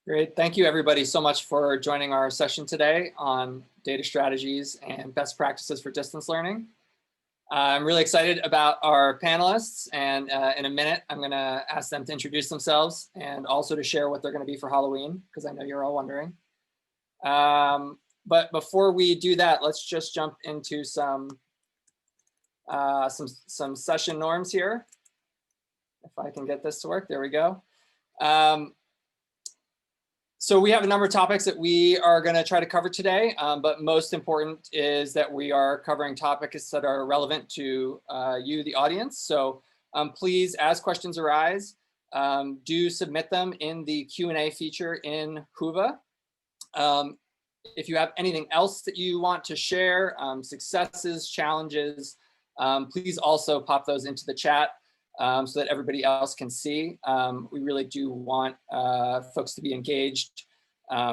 Great. Thank you, everybody, so much for joining our session today on data strategies and best practices for distance learning. I'm really excited about our panelists, and in a minute, I'm going to ask them to introduce themselves and also to share what they're going to be for Halloween, because I know you're all wondering. But before we do that, let's just jump into some session norms here. If I can get this to work, there we go. So we have a number of topics that we are going to try to cover today, but most important is that we are covering topics that are relevant to you, the audience. So please, as questions arise, do submit them in the Q&A feature in Whova. If you have anything else that you want to share, successes, challenges, please also pop those into the chat so that everybody else can see. We really do want folks to be engaged.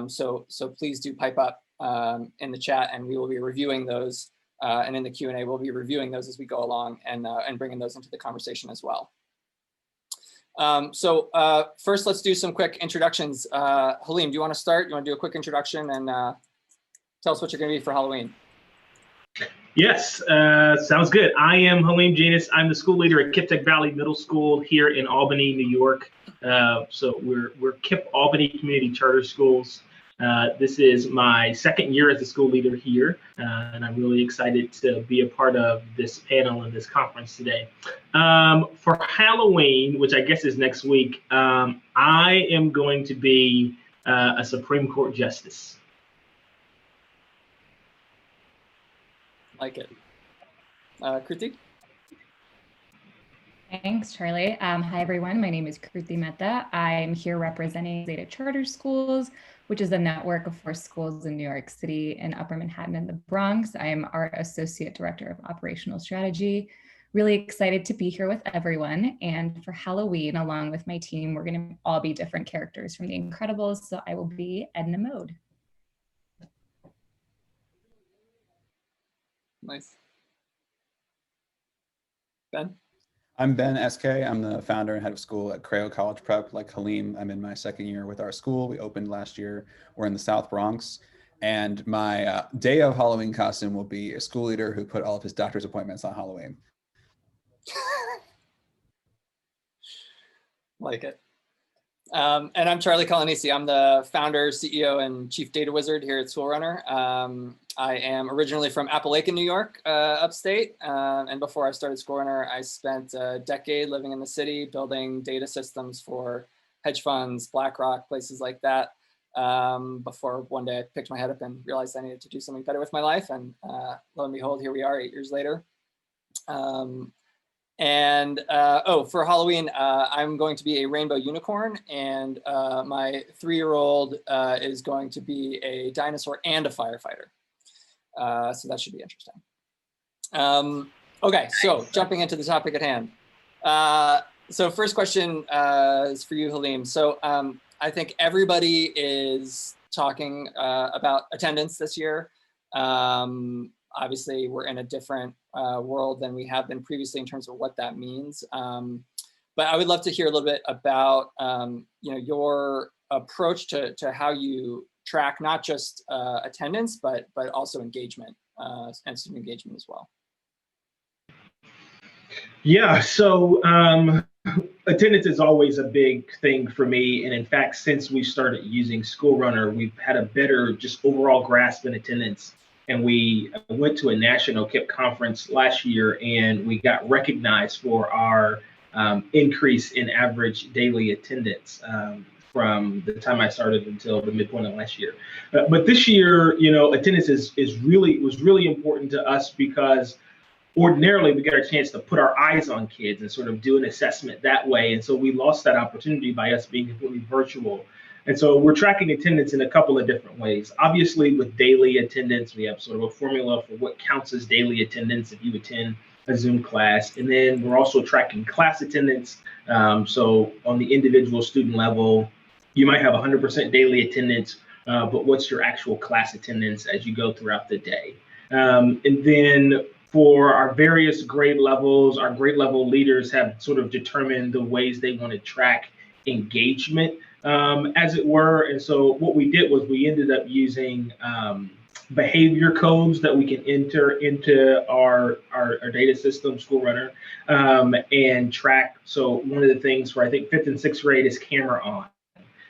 So please do pipe up in the chat, and we will be reviewing those. And in the Q&A, we'll be reviewing those as we go along and bringing those into the conversation as well. First, let's do some quick introductions. Halim, do you want to start? You want to do a quick introduction and tell us what you're going to be for Halloween? Yes, sounds good. I am Halim Janus. I'm the school leader at Kip Tech Valley Middle School here in Albany, New York. So we're KIPP Albany Community Charter Schools. This is my second year as a school leader here, and I'm really excited to be a part of this panel and this conference today. For Halloween, which I guess is next week, I am going to be a Supreme Court justice. Like it. Kruti? Thanks, Charlie. Hi, everyone. My name is Kruti Mehta. I'm here representing Zeta Charter Schools, which is a network of 4 schools in New York City and Upper Manhattan and the Bronx. I am our Associate Director of Operational Strategy. Really excited to be here with everyone. And for Halloween, along with my team, we're going to all be different characters from The Incredibles. So I will be Edna Mode. Nice. Ben? I'm Ben SK. I'm the founder and head of school at Crayo College Prep. Like Halim, I'm in my second year with our school. We opened last year. We're in the South Bronx. And my day of Halloween costume will be a school leader who put all of his doctor's appointments on Halloween. Like it. And I'm Charlie Colanesi. I'm the founder, CEO, and chief data wizard here at SchoolRunner. I am originally from Appalachian, New York, upstate. And before I started SchoolRunner, I spent a decade living in the city, building data systems for hedge funds, BlackRock, places like that. Before one day I picked my head up and realized I needed to do something better with my life. And lo and behold, here we are 8 years later. For Halloween, I'm going to be a rainbow unicorn, and my 3-year-old is going to be a dinosaur and a firefighter. So that should be interesting. Okay, so jumping into the topic at hand. So first question is for you, Halim. So I think everybody is talking about attendance this year. Obviously, we're in a different world than we have been previously in terms of what that means. But I would love to hear a little bit about your approach to how you track not just attendance, but also engagement and student engagement as well. Yeah, so attendance is always a big thing for me. And in fact, since we started using SchoolRunner, we've had a better just overall grasp in attendance. And we went to a national KIPP conference last year, and we got recognized for our increase in average daily attendance from the time I started until the midpoint of last year. But this year, attendance was really important to us because ordinarily we get a chance to put our eyes on kids and sort of do an assessment that way. And so we lost that opportunity by us being completely virtual. And so we're tracking attendance in a couple of different ways. Obviously, with daily attendance, we have sort of a formula for what counts as daily attendance if you attend a Zoom class. And then we're also tracking class attendance. So on the individual student level, you might have 100% daily attendance, but what's your actual class attendance as you go throughout the day? And then for our various grade levels, our grade level leaders have sort of determined the ways they want to track engagement as it were. And so what we did was we ended up using behavior codes that we can enter into our data system, School Runner, and track. So one of the things for I think fifth and sixth grade is camera on.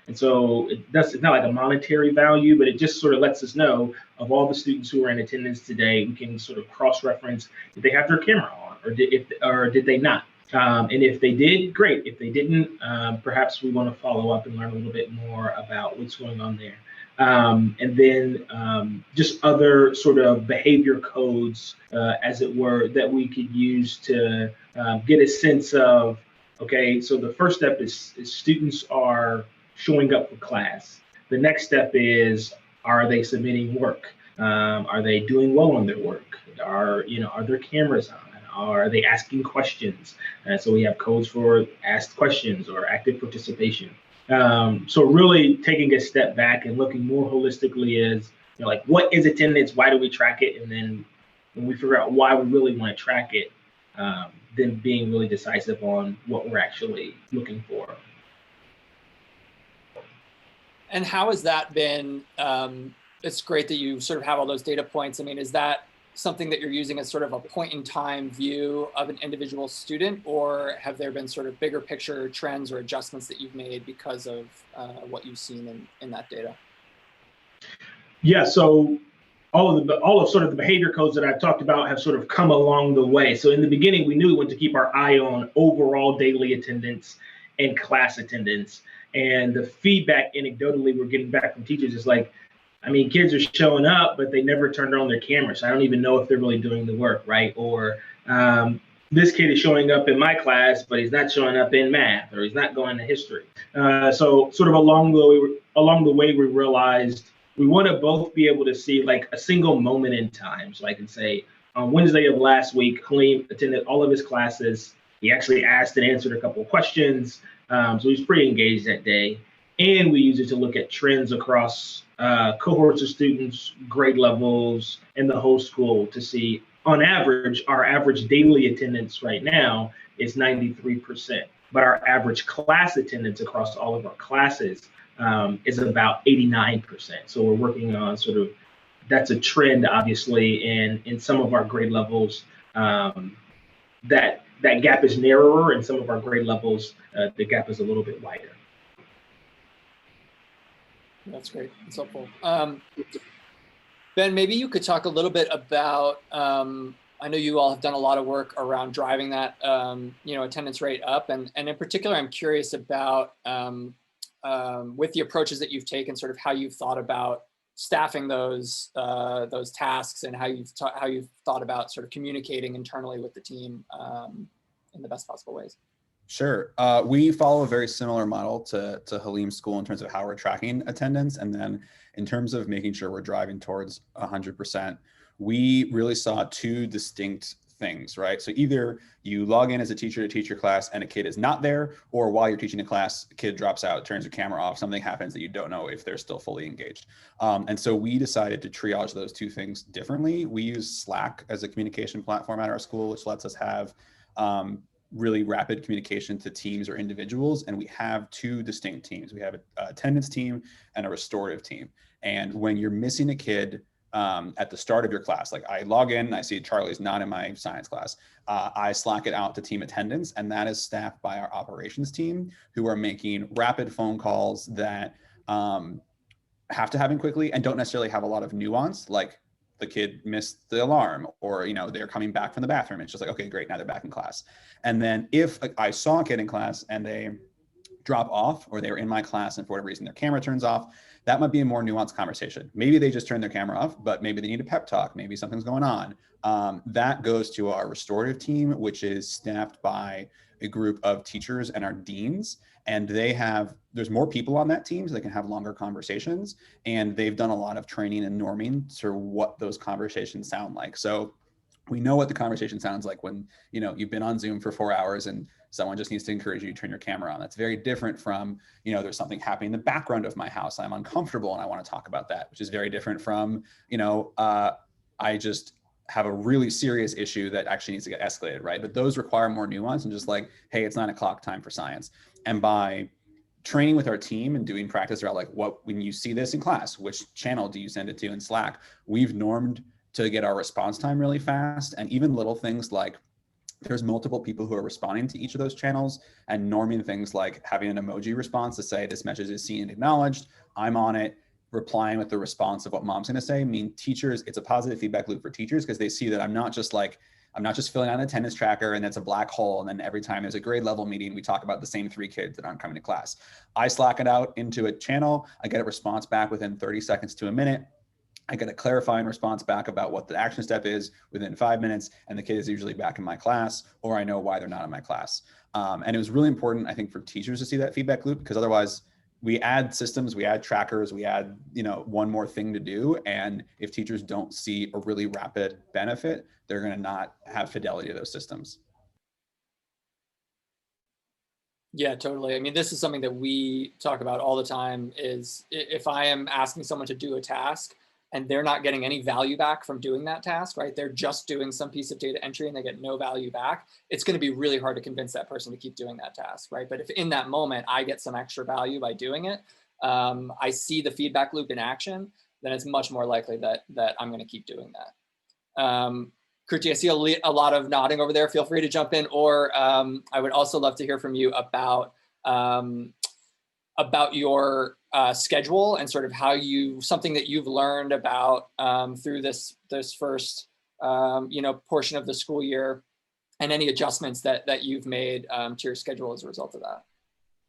And so it's not like a monetary value, but it just sort of lets us know of all the students who are in attendance today. We can sort of cross-reference, did they have their camera on, or did they not? And if they did, great. If they didn't, perhaps we want to follow up and learn a little bit more about what's going on there. And then just other sort of behavior codes, as it were, that we could use to get a sense of, okay, so the first step is students are showing up for class. The next step is, are they submitting work? Are they doing well on their work? Are their cameras on? Are they asking questions? So we have codes for asked questions or active participation. So really taking a step back and looking more holistically is, like, what is attendance? Why do we track it? And then when we figure out why we really want to track it, then being really decisive on what we're actually looking for. And how has that been? It's great that you sort of have all those data points. I mean, is that something that you're using as sort of a point in time view of an individual student, or have there been sort of bigger picture trends or adjustments that you've made because of what you've seen in that data? Yeah, so all of sort of the behavior codes that I've talked about have sort of come along the way. So in the beginning, we knew we wanted to keep our eye on overall daily attendance and class attendance. And the feedback anecdotally we're getting back from teachers is like, I mean, kids are showing up, but they never turned on their cameras. So I don't even know if they're really doing the work, right? Or this kid is showing up in my class, but he's not showing up in math, or he's not going to history. So sort of along the way, we realized we want to both be able to see like a single moment in time. So I can say on Wednesday of last week, Halim attended all of his classes. He actually asked and answered a couple of questions. So he's pretty engaged that day. And we use it to look at trends across cohorts of students, grade levels, and the whole school to see, on average, our average daily attendance right now is 93%, but our average class attendance across all of our classes is about 89%. So we're working on sort of, that's a trend, obviously, in some of our grade levels, that gap is narrower, and some of our grade levels, the gap is a little bit wider. That's great. That's helpful. Ben, maybe you could talk a little bit about, I know you all have done a lot of work around driving that, attendance rate up. And in particular, I'm curious about, with the approaches that you've taken, sort of how you've thought about staffing those tasks, and how you've thought about sort of communicating internally with the team in the best possible ways. Sure. We follow a very similar model to Halim's school in terms of how we're tracking attendance. And then in terms of making sure we're driving towards 100%, we really saw two distinct things, right? So either you log in as a teacher to teach your class and a kid is not there, or while you're teaching a class, a kid drops out, turns your camera off, something happens that you don't know if they're still fully engaged. And so we decided to triage those two things differently. We use Slack as a communication platform at our school, which lets us have really rapid communication to teams or individuals. And we have two distinct teams. We have an attendance team and a restorative team. And when you're missing a kid at the start of your class, like I log in and I see Charlie's not in my science class, I Slack it out to team attendance, and that is staffed by our operations team, who are making rapid phone calls that have to happen quickly and don't necessarily have a lot of nuance, like the kid missed the alarm, or they're coming back from the bathroom. It's just like, okay, great, now they're back in class. And then if I saw a kid in class and they drop off, or they were in my class and for whatever reason their camera turns off, that might be a more nuanced conversation. Maybe they just turned their camera off, but maybe they need a pep talk, maybe something's going on. That goes to our restorative team, which is staffed by a group of teachers and our deans. And there's more people on that team, so they can have longer conversations. And they've done a lot of training and norming to what those conversations sound like. So we know what the conversation sounds like when, you've been on Zoom for 4 hours and someone just needs to encourage you to turn your camera on. That's very different from, there's something happening in the background of my house. I'm uncomfortable and I want to talk about that, which is very different from, I just have a really serious issue that actually needs to get escalated, right? But those require more nuance and just like, hey, it's 9 o'clock, time for science. And by training with our team and doing practice around like when you see this in class, which channel do you send it to in Slack? We've normed to get our response time really fast. And even little things like there's multiple people who are responding to each of those channels, and norming things like having an emoji response to say this message is seen and acknowledged, I'm on it, replying with the response of what mom's going to say. I mean, teachers, it's a positive feedback loop for teachers because they see that I'm not just filling out an attendance tracker and that's a black hole. And then every time there's a grade level meeting, we talk about the same 3 kids that aren't coming to class. I Slack it out into a channel. I get a response back within 30 seconds to a minute. I get a clarifying response back about what the action step is within 5 minutes, and the kid is usually back in my class, or I know why they're not in my class. And it was really important, I think, for teachers to see that feedback loop, because otherwise we add systems, we add trackers, we add, one more thing to do. And if teachers don't see a really rapid benefit, they're going to not have fidelity to those systems. Yeah, totally. I mean, this is something that we talk about all the time is if I am asking someone to do a task and they're not getting any value back from doing that task, right? They're just doing some piece of data entry and they get no value back. It's going to be really hard to convince that person to keep doing that task, right? But if in that moment I get some extra value by doing it, I see the feedback loop in action, then it's much more likely that I'm going to keep doing that. Kruti, I see a lot of nodding over there. Feel free to jump in, or I would also love to hear from you about your schedule and sort of how something that you've learned about through this first portion of the school year, and any adjustments that you've made to your schedule as a result of that.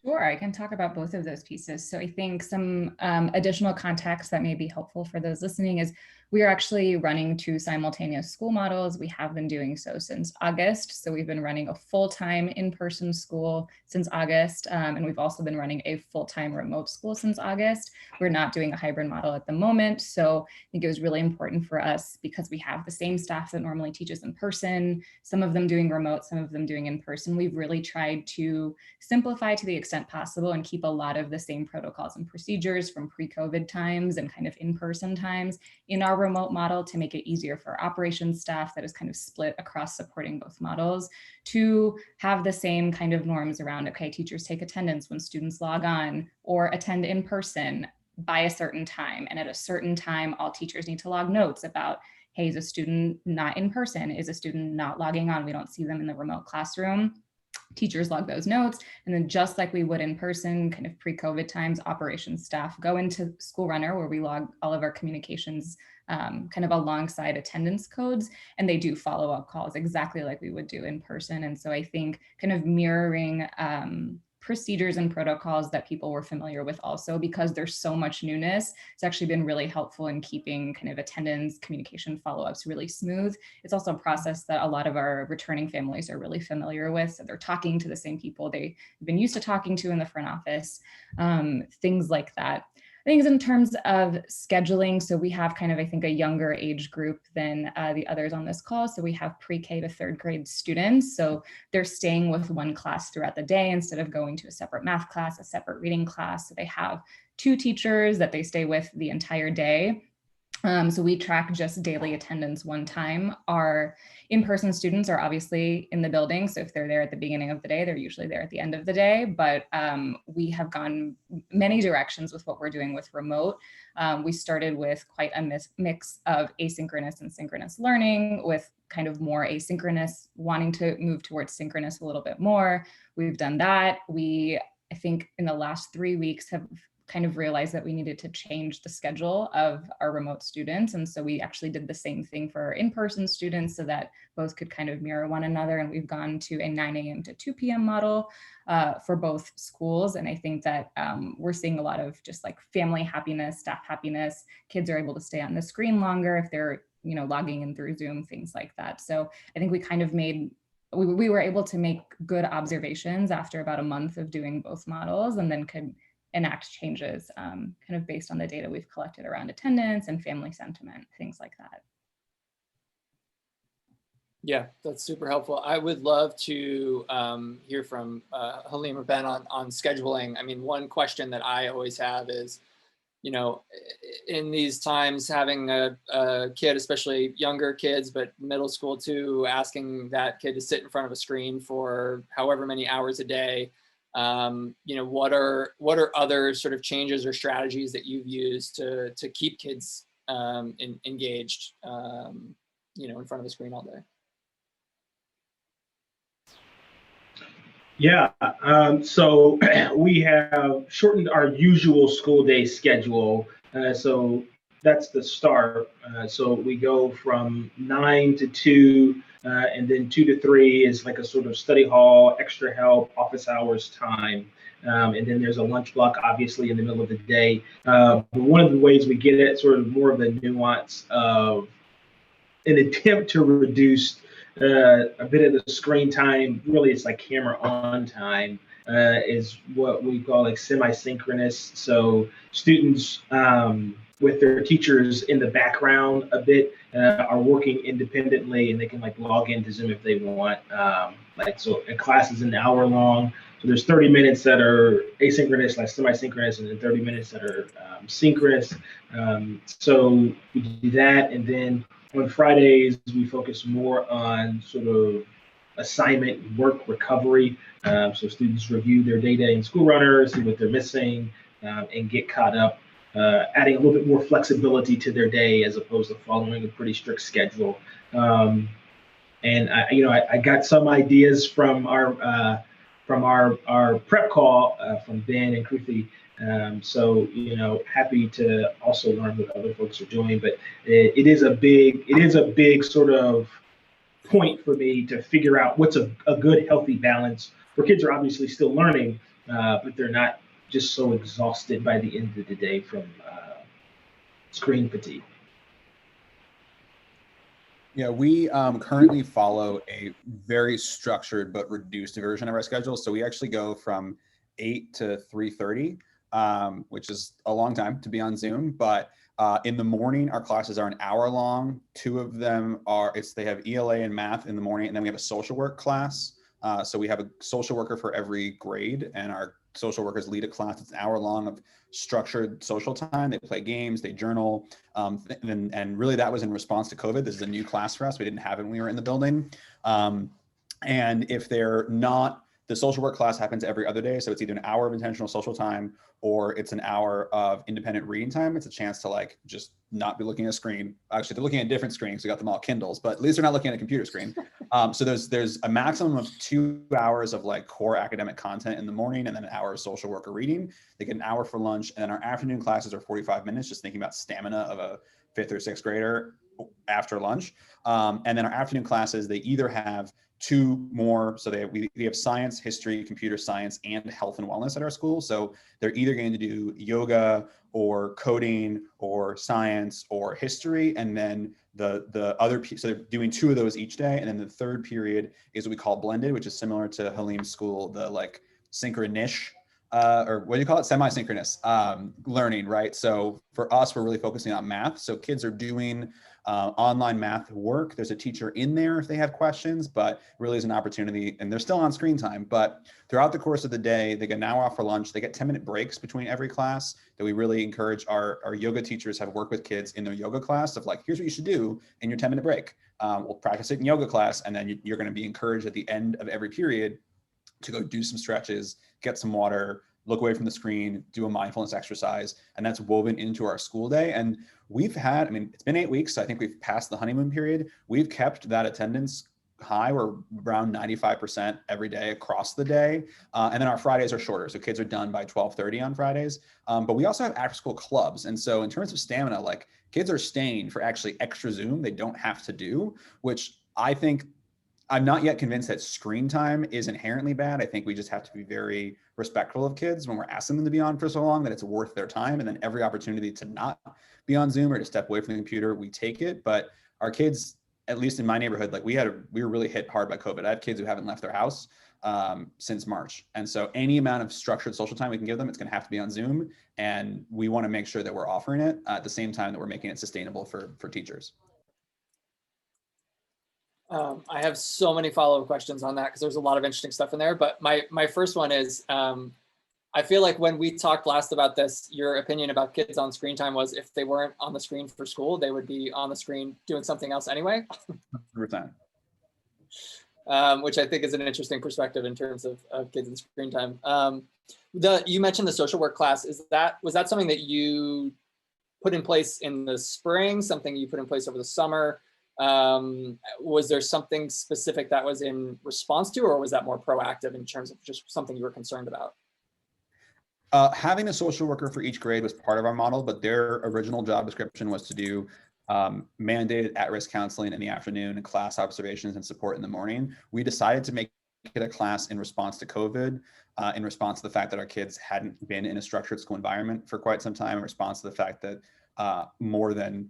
Sure, I can talk about both of those pieces. So I think some additional context that may be helpful for those listening is we are actually running 2 simultaneous school models. We have been doing so since August. So we've been running a full-time in-person school since August. And we've also been running a full-time remote school since August. We're not doing a hybrid model at the moment. So I think it was really important for us because we have the same staff that normally teaches in person, some of them doing remote, some of them doing in person. We've really tried to simplify to the extent possible and keep a lot of the same protocols and procedures from pre-COVID times and kind of in-person times in our remote model to make it easier for operations staff that is kind of split across supporting both models to have the same kind of norms around, okay, teachers take attendance when students log on or attend in person by a certain time. And at a certain time, all teachers need to log notes about, hey, is a student not in person? Is a student not logging on? We don't see them in the remote classroom. Teachers log those notes, and then just like we would in person, kind of pre-COVID times, operations staff go into School Runner where we log all of our communications kind of alongside attendance codes, and they do follow-up calls exactly like we would do in person. And so I think kind of mirroring procedures and protocols that people were familiar with also, because there's so much newness, it's actually been really helpful in keeping kind of attendance, communication, follow-ups really smooth. It's also a process that a lot of our returning families are really familiar with. So they're talking to the same people they've been used to talking to in the front office, things like that. Things in terms of scheduling, so we have kind of, I think, a younger age group than the others on this call. So we have pre-K to 3rd grade students. So they're staying with one class throughout the day instead of going to a separate math class, a separate reading class. So they have 2 teachers that they stay with the entire day. So we track just daily attendance one time. Our in-person students are obviously in the building. So if they're there at the beginning of the day, they're usually there at the end of the day. But we have gone many directions with what we're doing with remote. We started with quite a mix of asynchronous and synchronous learning, with kind of more asynchronous, wanting to move towards synchronous a little bit more. We've done that. I think in the last 3 weeks have kind of realized that we needed to change the schedule of our remote students. And so we actually did the same thing for our in-person students so that both could kind of mirror one another. And we've gone to a 9 a.m. to 2 p.m. model for both schools. And I think that we're seeing a lot of just like family happiness, staff happiness. Kids are able to stay on the screen longer if they're, logging in through Zoom, things like that. So I think we kind of we were able to make good observations after about a month of doing both models, and then could enact changes kind of based on the data we've collected around attendance and family sentiment, things like that. Yeah, that's super helpful. I would love to hear from Halim or Ben on scheduling. I mean, one question that I always have is, in these times, having a kid, especially younger kids, but middle school too, asking that kid to sit in front of a screen for however many hours a day, what are other sort of changes or strategies that you've used to keep kids engaged, in front of the screen all day? Yeah, so we have shortened our usual school day schedule. So that's the start. So we go from 9 to 2, and then 2 to 3 is like a sort of study hall, extra help, office hours time. And then there's a lunch block, obviously, in the middle of the day. One of the ways we get at sort of more of the nuance of an attempt to reduce a bit of the screen time, really it's like camera on time, is what we call like semi-synchronous. So students with their teachers in the background a bit are working independently, and they can like log into Zoom if they want. So a class is an hour long. So there's 30 minutes that are asynchronous, like semi-synchronous, and then 30 minutes that are synchronous. So we do that, and then on Fridays, we focus more on sort of assignment work recovery. So students review their data in School Runner, see what they're missing, and get caught up, adding a little bit more flexibility to their day as opposed to following a pretty strict schedule. And I got some ideas from our prep call from Ben and Kruthi. So happy to also learn what other folks are doing, but it is a big sort of point for me to figure out what's a good healthy balance where kids are obviously still learning, but they're not just so exhausted by the end of the day from screen fatigue. Yeah, we currently follow a very structured but reduced version of our schedule. So we actually go from 8 to 3:30, which is a long time to be on Zoom. But in the morning, our classes are an hour long. 2 of them they have ELA and math in the morning, and then we have a social work class. So we have a social worker for every grade, and our social workers lead a class. It's an hour long of structured social time. They play games, they journal, and really that was in response to COVID. This is a new class for us. We didn't have it when we were in the building. And if they're not, the social work class happens every other day. So it's either an hour of intentional social time or it's an hour of independent reading time. It's a chance to like just not be looking at a screen. Actually, they're looking at different screens. We got them all Kindles, but at least they're not looking at a computer screen. So there's a maximum of 2 hours of like core academic content in the morning, and then an hour of social work or reading. They get an hour for lunch, and then our afternoon classes are 45 minutes, just thinking about stamina of a 5th or 6th grader after lunch. And then our afternoon classes, they either have 2 more, so we have science, history, computer science, and health and wellness at our school. So they're either going to do yoga or coding or science or history, and then the other, so they're doing 2 of those each day. And then the 3rd period is what we call blended, which is similar to Halim's school, the like synchronish, or what do you call it? Semi-synchronous learning, right? So for us, we're really focusing on math. So kids are doing online math work. There's a teacher in there if they have questions, but really is an opportunity, and they're still on screen time. But throughout the course of the day, they get an hour off for lunch. They get 10-minute breaks between every class that we really encourage. Our yoga teachers have worked with kids in their yoga class of like, here's what you should do in your 10-minute break. We'll practice it in yoga class, and then you're going to be encouraged at the end of every period to go do some stretches, get some water, look away from the screen, do a mindfulness exercise, and that's woven into our school day. And we've had, it's been 8 weeks, so I think we've passed the honeymoon period. We've kept that attendance high. We're around 95% every day across the day. And then our Fridays are shorter, so kids are done by 12:30 on Fridays. But we also have after-school clubs. And so in terms of stamina, like kids are staying for actually extra Zoom they don't have to do, which I think, I'm not yet convinced that screen time is inherently bad. I think we just have to be very respectful of kids when we're asking them to be on for so long that it's worth their time. And then every opportunity to not be on Zoom or to step away from the computer, we take it. But our kids, at least in my neighborhood, like we were really hit hard by COVID. I have kids who haven't left their house since March. And so any amount of structured social time we can give them, it's going to have to be on Zoom. And we want to make sure that we're offering it at the same time that we're making it sustainable for teachers. I have so many follow-up questions on that because there's a lot of interesting stuff in there. But my first one is, I feel like when we talked last about this, your opinion about kids on screen time was if they weren't on the screen for school, they would be on the screen doing something else anyway. 100%. which I think is an interesting perspective in terms of kids and screen time. You mentioned the social work class. Was that something that you put in place in the spring, something you put in place over the summer? Was there something specific that was in response to, or was that more proactive in terms of just something you were concerned about? Having a social worker for each grade was part of our model, but their original job description was to do mandated at-risk counseling in the afternoon and class observations and support in the morning. We decided to make it a class in response to COVID, in response to the fact that our kids hadn't been in a structured school environment for quite some time, in response to the fact that more than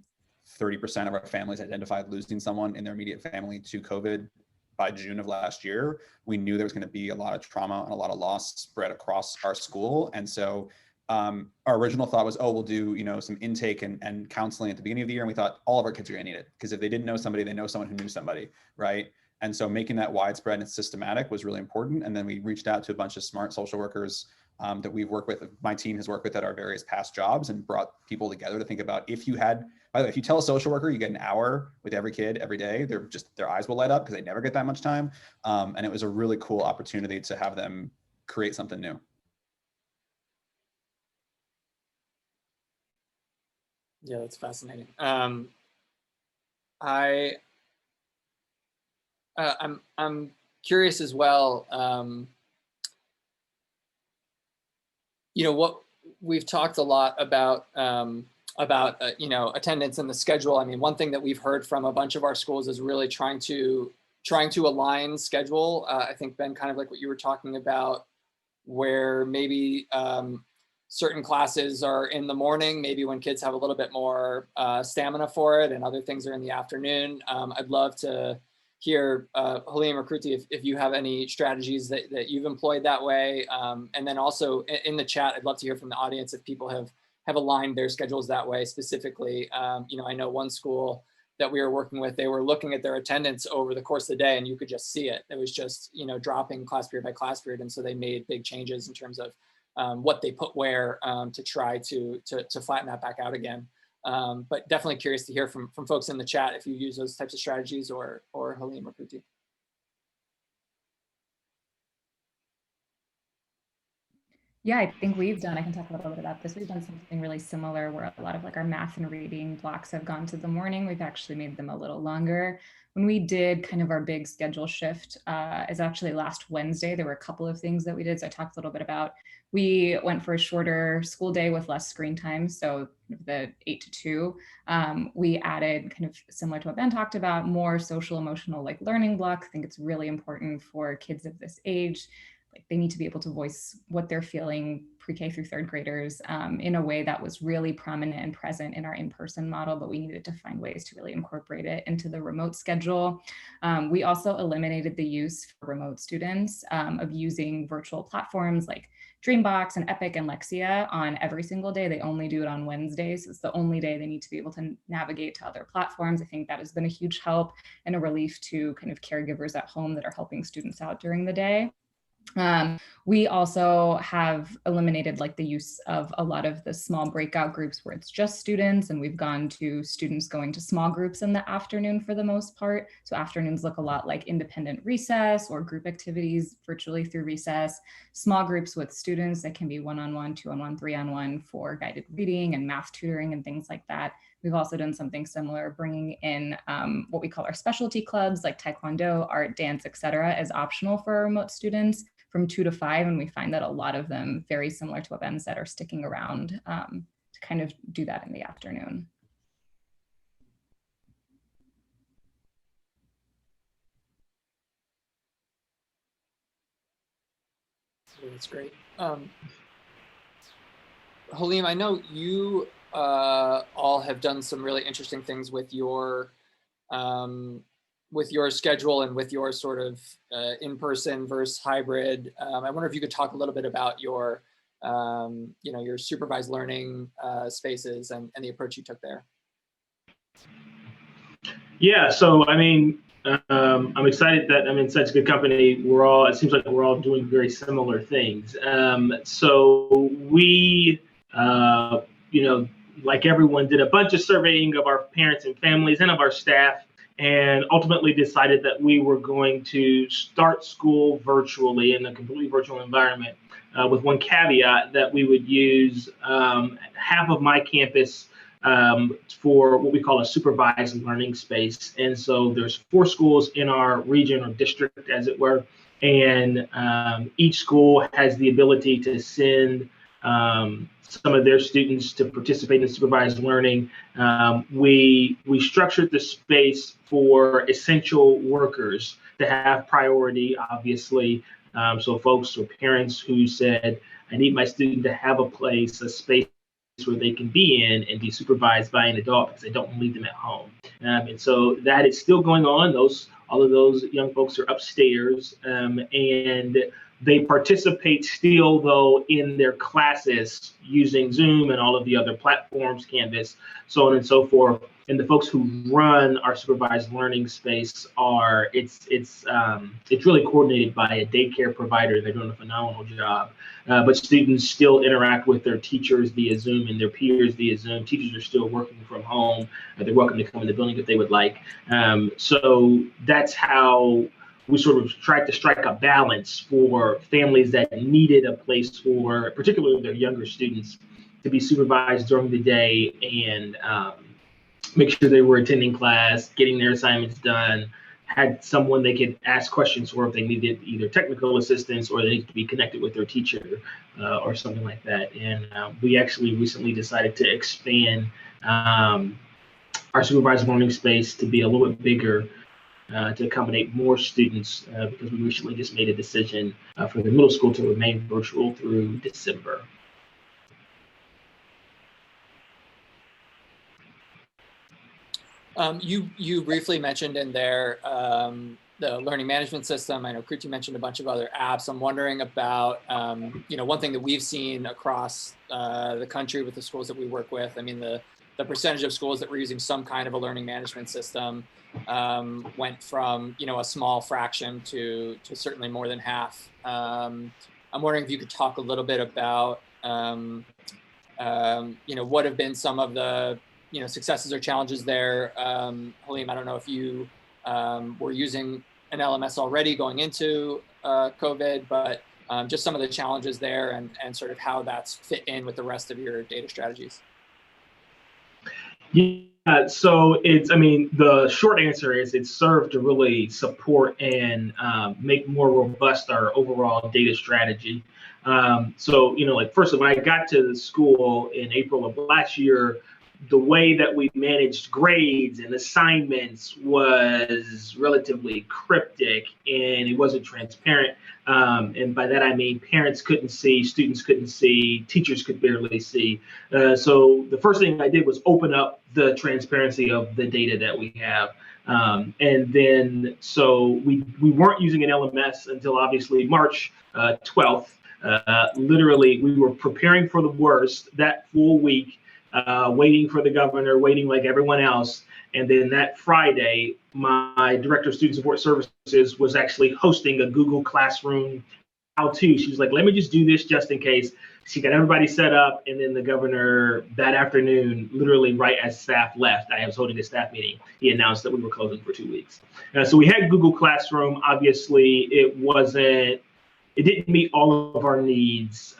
30% of our families identified losing someone in their immediate family to COVID by June of last year. We knew there was going to be a lot of trauma and a lot of loss spread across our school. And so our original thought was, oh, we'll do, some intake and counseling at the beginning of the year. And we thought all of our kids are going to need it, because if they didn't know somebody, they know someone who knew somebody, right? And so making that widespread and systematic was really important. And then we reached out to a bunch of smart social workers that we've worked with, my team has worked with at our various past jobs, and brought people together to think about, by the way, if you tell a social worker you get an hour with every kid every day, their eyes will light up, because they never get that much time. And it was a really cool opportunity to have them create something new. Yeah, that's fascinating. I'm curious as well. What we've talked a lot about attendance and the schedule. I mean, one thing that we've heard from a bunch of our schools is really trying to align schedule. I think, Ben, kind of like what you were talking about, where maybe certain classes are in the morning, maybe when kids have a little bit more stamina for it, and other things are in the afternoon. I'd love to hear, Halim or Kruti, if you have any strategies that you've employed that way. And then also in the chat, I'd love to hear from the audience if people have aligned their schedules that way specifically. I know one school that we were working with, they were looking at their attendance over the course of the day, and you could just see it. It was just, dropping class period by class period. And so they made big changes in terms of what they put where to try to flatten that back out again. But definitely curious to hear from folks in the chat if you use those types of strategies, or Halim or Kruti. Yeah, I think I can talk a little bit about this. We've done something really similar where a lot of our math and reading blocks have gone to the morning. We've actually made them a little longer. When we did kind of our big schedule shift, is actually last Wednesday. There were a couple of things that we did. So I talked a little bit about, we went for a shorter school day with less screen time. So the 8 to 2, we added, kind of similar to what Ben talked about, more social emotional learning block. I think it's really important for kids of this age. They need to be able to voice what they're feeling, pre-K through third graders, in a way that was really prominent and present in our in-person model, but we needed to find ways to really incorporate it into the remote schedule. We also eliminated the use for remote students of using virtual platforms like Dreambox and Epic and Lexia on every single day. They only do it on Wednesdays. It's the only day they need to be able to navigate to other platforms. I think that has been a huge help and a relief to kind of caregivers at home that are helping students out during the day. We also have eliminated the use of a lot of the small breakout groups where it's just students, and we've gone to students going to small groups in the afternoon for the most part. So afternoons look a lot like independent recess or group activities virtually through recess, small groups with students that can be 1-on-1, 2-on-1, 3-on-1 for guided reading and math tutoring and things like that. We've also done something similar, bringing in what we call our specialty clubs like Taekwondo, art, dance, etc., as optional for our remote students from 2 to 5. And we find that a lot of them, very similar to what Ben said, are sticking around to kind of do that in the afternoon. That's great. Halim, I know you all have done some really interesting things with your schedule and with your sort of in-person versus hybrid. I wonder if you could talk a little bit about your supervised learning spaces and the approach you took there. Yeah, so I'm excited that I'm in such good company. It seems like we're all doing very similar things. So we, like everyone, did a bunch of surveying of our parents and families and of our staff. and ultimately decided that we were going to start school virtually in a completely virtual environment, with one caveat that we would use half of my campus for what we call a supervised learning space. And so there's 4 schools in our region or district, as it were, and each school has the ability to send some of their students to participate in supervised learning. We structured the space for essential workers to have priority, obviously. So folks or parents who said, I need my student to have a place, a space where they can be in and be supervised by an adult because they don't want to leave them at home. And so that is still going on. All of those young folks are upstairs, and they participate still, though, in their classes using Zoom and all of the other platforms, Canvas, so on and so forth. And the folks who run our supervised learning space it's really coordinated by a daycare provider. They're doing a phenomenal job. But students still interact with their teachers via Zoom and their peers via Zoom. Teachers are still working from home. They're welcome to come in the building if they would like. So that's how we sort of tried to strike a balance for families that needed a place for, particularly their younger students, to be supervised during the day and make sure they were attending class, getting their assignments done, had someone they could ask questions for if they needed either technical assistance or they needed to be connected with their teacher or something like that. And we actually recently decided to expand our supervised learning space to be a little bit bigger to accommodate more students because we recently just made a decision for the middle school to remain virtual through December. You briefly mentioned in there the learning management system. I know Kruti mentioned a bunch of other apps. I'm wondering about, one thing that we've seen across the country with the schools that we work with. I mean, the percentage of schools that were using some kind of a learning management system went from, a small fraction to certainly more than half. I'm wondering if you could talk a little bit about, what have been some of the successes or challenges there. Halim, I don't know if you were using an LMS already going into COVID, but just some of the challenges there and sort of how that's fit in with the rest of your data strategies. Yeah, so the short answer is it served to really support and make more robust our overall data strategy. First of all, when I got to the school in April of last year, the way that we managed grades and assignments was relatively cryptic and it wasn't transparent. And by that, I mean, parents couldn't see, students couldn't see, teachers could barely see. So the first thing I did was open up the transparency of the data that we have. And then, so we weren't using an LMS until obviously March 12th. Literally, we were preparing for the worst that full week. Waiting for the governor, waiting like everyone else. And then that Friday, my director of student support services was actually hosting a Google Classroom how-to. She was like, let me just do this just in case. She got everybody set up. And then the governor that afternoon, literally right as staff left, I was holding a staff meeting, he announced that we were closing for 2 weeks. So we had Google Classroom. Obviously, it didn't meet all of our needs.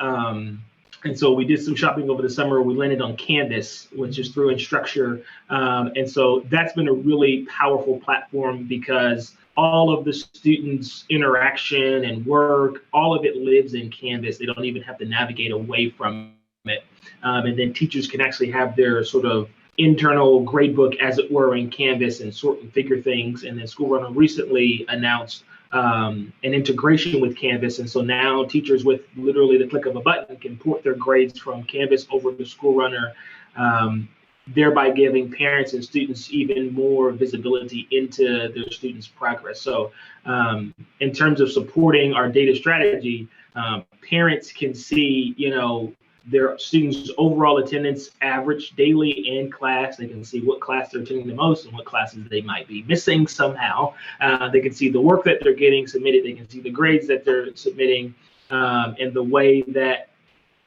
And so we did some shopping over the summer. We landed on Canvas, which is through Instructure. And so that's been a really powerful platform because all of the students' interaction and work, all of it lives in Canvas. They don't even have to navigate away from it. And then teachers can actually have their sort of internal gradebook, as it were, in Canvas and sort and figure things. And then School Runner recently announced an integration with Canvas. And so now teachers with literally the click of a button can port their grades from Canvas over to School Runner, thereby giving parents and students even more visibility into their students' progress. So in terms of supporting our data strategy, parents can see, their students' overall attendance average daily in class. They can see what class they're attending the most and what classes they might be missing somehow. They can see the work that they're getting submitted. They can see the grades that they're submitting. And the way that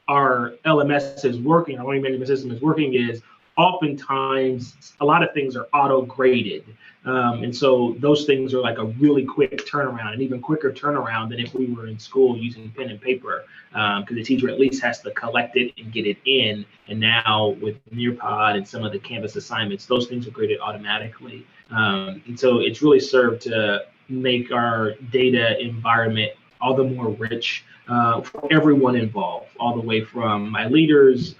our LMS is working, our learning management system is working, is oftentimes a lot of things are auto graded. And so those things are like a really quick turnaround, an even quicker turnaround than if we were in school using pen and paper, because the teacher at least has to collect it and get it in. And now with Nearpod and some of the Canvas assignments, those things are graded automatically. And so it's really served to make our data environment all the more rich for everyone involved, all the way from my leaders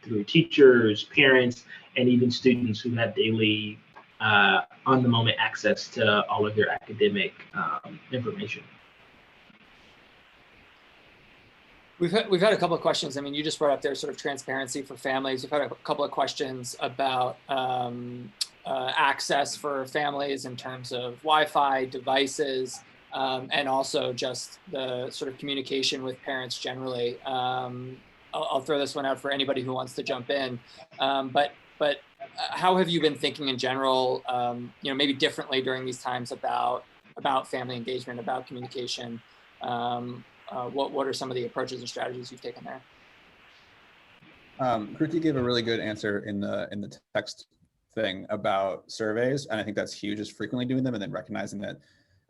through teachers, parents, and even students who have daily on the moment access to all of their academic information. We've had a couple of questions. I mean, you just brought up there sort of transparency for families. We've had a couple of questions about access for families in terms of Wi-Fi devices, and also just the sort of communication with parents generally. I'll throw this one out for anybody who wants to jump in. But how have you been thinking in general, maybe differently during these times about family engagement, about communication? What are some of the approaches or strategies you've taken there? Kruti gave a really good answer in the text thing about surveys, and I think that's huge, is frequently doing them and then recognizing that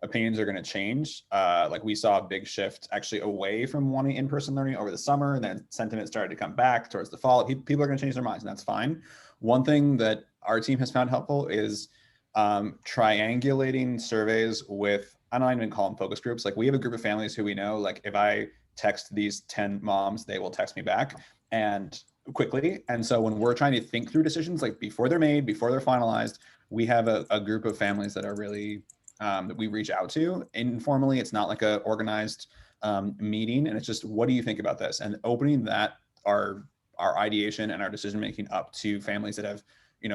opinions are going to change. Like we saw a big shift actually away from wanting in-person learning over the summer, and then sentiment started to come back towards the fall. People are going to change their minds, and that's fine. One thing that our team has found helpful is triangulating surveys with, I don't even call them focus groups. Like we have a group of families who we know, like if I text these 10 moms, they will text me back and quickly. And so when we're trying to think through decisions, like before they're made, before they're finalized, we have a group of families that are really, that we reach out to informally. It's not like a organized meeting, and it's just, what do you think about this? And opening that, our ideation and our decision-making up to families that have,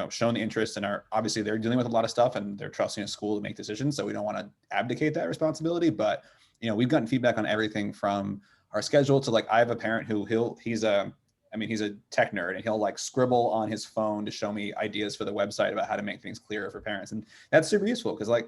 shown the interest and are obviously they're dealing with a lot of stuff and they're trusting a school to make decisions. So we don't want to abdicate that responsibility, but we've gotten feedback on everything from our schedule to, like, I have a parent who he's a tech nerd, and he'll like scribble on his phone to show me ideas for the website about how to make things clearer for parents. And that's super useful because, like,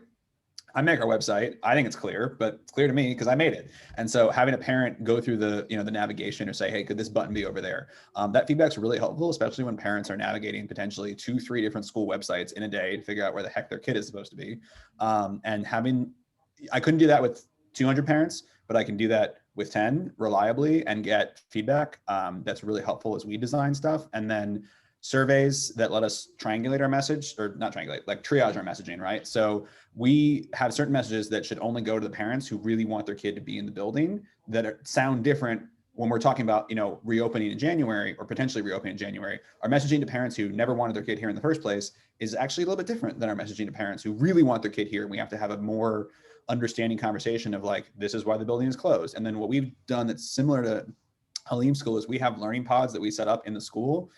I make our website, I think it's clear, but it's clear to me because I made it. And so having a parent go through the, the navigation or say, hey, could this button be over there? That feedback's really helpful, especially when parents are navigating potentially 2-3 different school websites in a day to figure out where the heck their kid is supposed to be. I couldn't do that with 200 parents, but I can do that with 10 reliably and get feedback. That's really helpful as we design stuff. And then surveys that let us triangulate our message, or not triangulate, like triage our messaging, right? So we have certain messages that should only go to the parents who really want their kid to be in the building that sound different when we're talking about, reopening in January or potentially reopening in January. Our messaging to parents who never wanted their kid here in the first place is actually a little bit different than our messaging to parents who really want their kid here. And we have to have a more understanding conversation of, like, this is why the building is closed. And then what we've done that's similar to Halim School is we have learning pods that we set up in the school.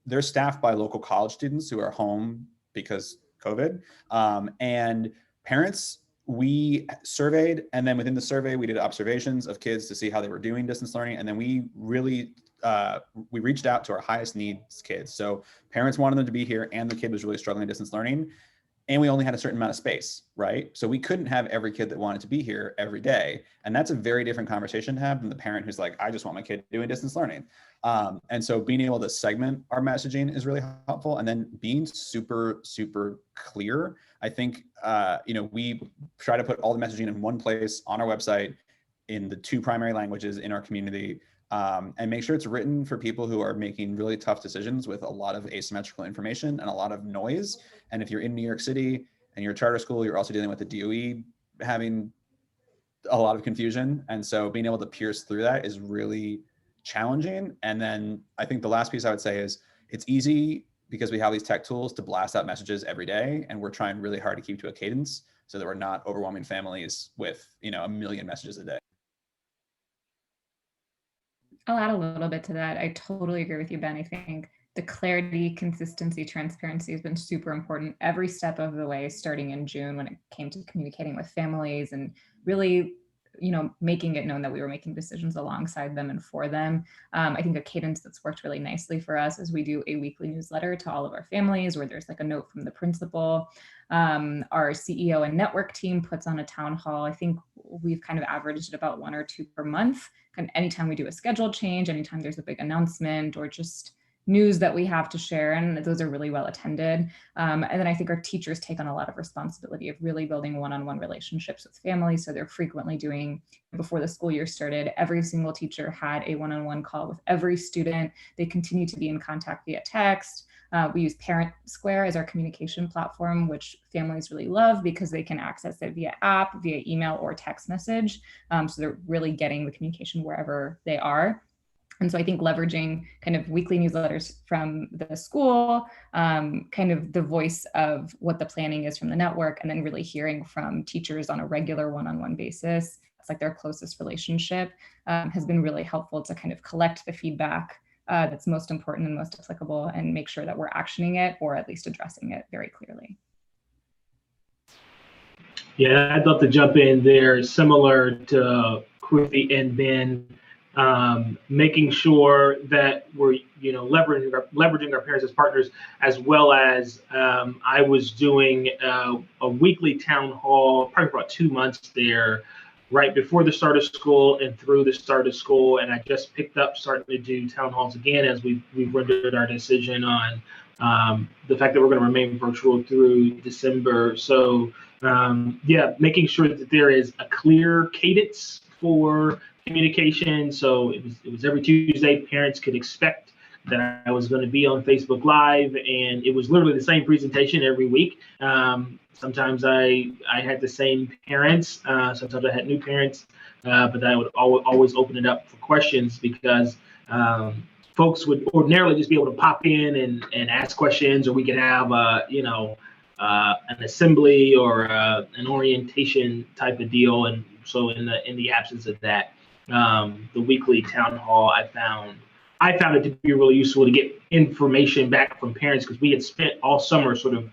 They're staffed by local college students who are home because COVID, and parents. We surveyed, and then within the survey, we did observations of kids to see how they were doing distance learning. And then we really, we reached out to our highest needs kids. So parents wanted them to be here, and the kid was really struggling distance learning. And we only had a certain amount of space, right? So we couldn't have every kid that wanted to be here every day. And that's a very different conversation to have than the parent who's like, I just want my kid doing distance learning. And so being able to segment our messaging is really helpful. And then being super, super clear. I think, we try to put all the messaging in one place on our website in the 2 primary languages in our community, and make sure it's written for people who are making really tough decisions with a lot of asymmetrical information and a lot of noise. And if you're in New York City and you're a charter school, you're also dealing with the DOE having a lot of confusion. And so being able to pierce through that is really challenging. And then I think the last piece I would say is it's easy because we have these tech tools to blast out messages every day. And we're trying really hard to keep to a cadence so that we're not overwhelming families with, a million messages a day. I'll add a little bit to that. I totally agree with you, Ben. I think the clarity, consistency, transparency has been super important every step of the way, starting in June when it came to communicating with families and really, making it known that we were making decisions alongside them and for them. I think a cadence that's worked really nicely for us is we do a weekly newsletter to all of our families where there's like a note from the principal. Our CEO and network team puts on a town hall. I think we've kind of averaged about 1 or 2 per month. And anytime we do a schedule change, anytime there's a big announcement or just news that we have to share, and those are really well attended. And then I think our teachers take on a lot of responsibility of really building one-on-one relationships with families. So they're frequently doing, before the school year started, every single teacher had a one-on-one call with every student. They continue to be in contact via text. We use Parent Square as our communication platform, which families really love because they can access it via app, via email, or text message. So they're really getting the communication wherever they are. And so I think leveraging kind of weekly newsletters from the school, kind of the voice of what the planning is from the network, and then really hearing from teachers on a regular one-on-one basis. It's like their closest relationship, has been really helpful to kind of collect the feedback that's most important and most applicable, and make sure that we're actioning it, or at least addressing it very clearly. Yeah, I'd love to jump in there, similar to Kruti and Ben, making sure that we're, leveraging our parents as partners, as well as I was doing a weekly town hall, probably about 2 months there, right before the start of school and through the start of school. And I just picked up starting to do town halls again as we've rendered our decision on the fact that we're going to remain virtual through December. So making sure that there is a clear cadence for communication. So it was every Tuesday. Parents could expect that I was going to be on Facebook Live, and it was literally the same presentation every week. Sometimes I had the same parents. Sometimes I had new parents, but I would always open it up for questions, because folks would ordinarily just be able to pop in and ask questions, or we could have an assembly or an orientation type of deal. And so in the absence of that, the weekly town hall, I found it to be really useful to get information back from parents, because we had spent all summer sort of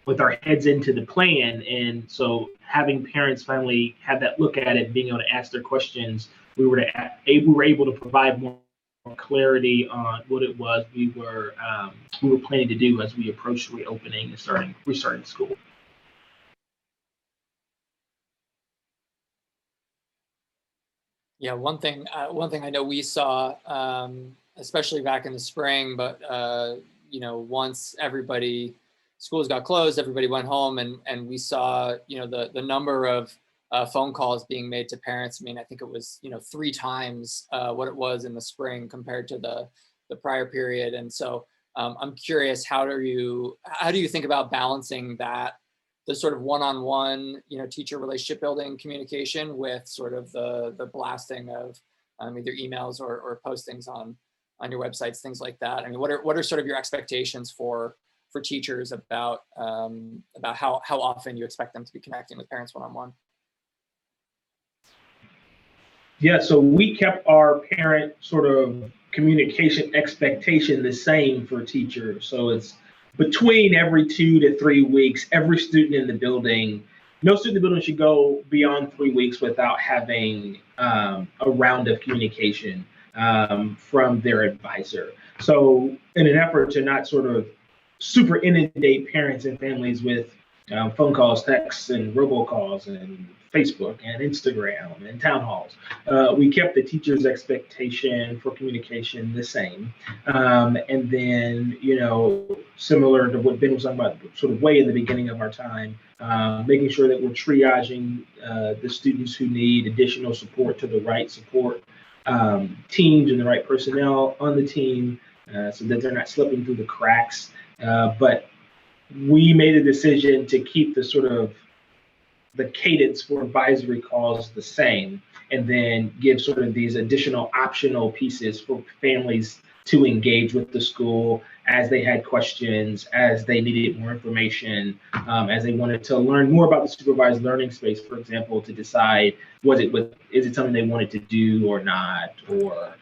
with our heads into the plan. And so having parents finally have that look at it, being able to ask their questions, we were able to provide more clarity on what it was we were planning to do as we approached reopening and restarting school. Yeah, one thing I know we saw, especially back in the spring, but once schools got closed, everybody went home, and we saw, the number of phone calls being made to parents. I mean, I think it was, 3 times what it was in the spring compared to the prior period. And so I'm curious, how do you think about balancing the sort of one-on-one, teacher relationship building communication with sort of the blasting of either emails or postings on your websites, things like that? I mean, what are sort of your expectations for teachers about how often you expect them to be connecting with parents one-on-one? Yeah, so we kept our parent sort of communication expectation the same for teachers. So it's between every 2 to 3 weeks, every student in the building. No student in the building should go beyond 3 weeks without having a round of communication from their advisor. So in an effort to not sort of super inundate parents and families with phone calls, texts, and robocalls, and Facebook and Instagram and town halls, we kept the teacher's expectation for communication the same. And then, similar to what Ben was talking about, sort of way in the beginning of our time, making sure that we're triaging the students who need additional support to the right support teams and the right personnel on the team, so that they're not slipping through the cracks. But we made a decision to keep the cadence for advisory calls the same, and then give sort of these additional optional pieces for families to engage with the school as they had questions, as they needed more information, as they wanted to learn more about the supervised learning space, for example, to decide is it something they wanted to do or not, or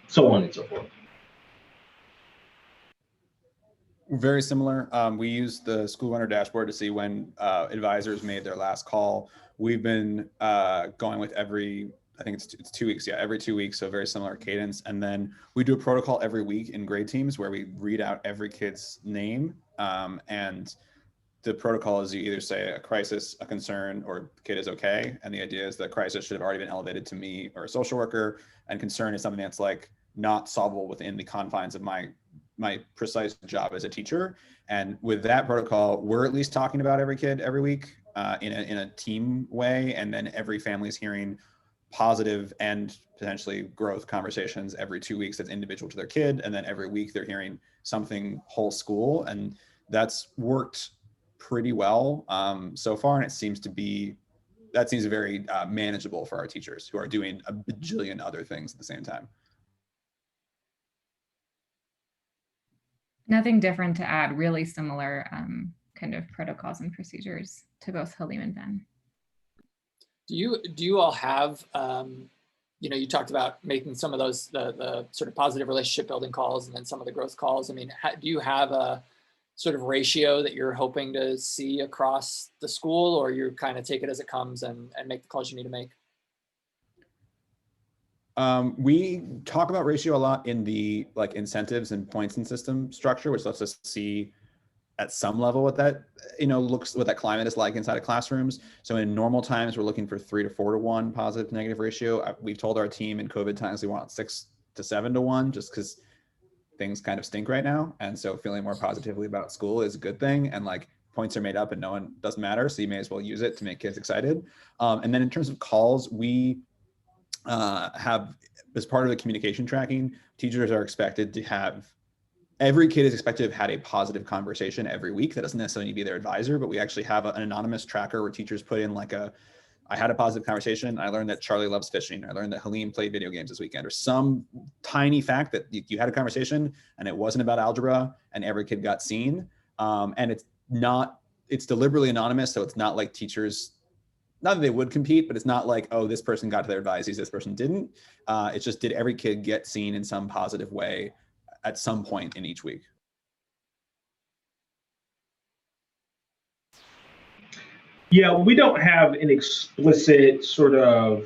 so on and so forth. Very similar. We use the School Runner dashboard to see when advisors made their last call. We've been going with I think it's 2 weeks. Yeah, every 2 weeks. So very similar cadence. And then we do a protocol every week in grade teams where we read out every kid's name. And the protocol is you either say a crisis, a concern, or the kid is okay. And the idea is that crisis should have already been elevated to me or a social worker. And concern is something that's like not solvable within the confines of my precise job as a teacher. And with that protocol, we're at least talking about every kid every week in a team way. And then every family is hearing positive and potentially growth conversations every 2 weeks that's individual to their kid. And then every week they're hearing something whole school. And that's worked pretty well so far. And it seems to be, that seems very manageable for our teachers who are doing a bajillion other things at the same time. Nothing different to add, really similar kind of protocols and procedures to both Halim and Ben. Do you all have, you talked about making some of those, the sort of positive relationship building calls and then some of the growth calls. I mean, do you have a sort of ratio that you're hoping to see across the school, or you kind of take it as it comes and make the calls you need to make? We talk about ratio a lot in the like incentives and points and system structure, which lets us see at some level what that, looks, what that climate is like inside of classrooms. So in normal times, we're looking for 3 to 4 to 1 positive to negative ratio. We've told our team in COVID times we want 6 to 7 to 1, just because things kind of stink right now. And so feeling more positively about school is a good thing. And like points are made up and no one doesn't matter. So you may as well use it to make kids excited. And then in terms of calls, we have, as part of the communication tracking, teachers are expected to have, every kid is expected to have had a positive conversation every week. That doesn't necessarily need to be their advisor, but we actually have an anonymous tracker where teachers put in like I had a positive conversation. I learned that Charlie loves fishing. I learned that Halim played video games this weekend, or some tiny fact that you had a conversation and it wasn't about algebra and every kid got seen. And it's deliberately anonymous. So it's not like teachers, not that they would compete, but it's not like, oh, this person got to their advisees, this person didn't. It's just, did every kid get seen in some positive way at some point in each week? Yeah, we don't have an explicit sort of,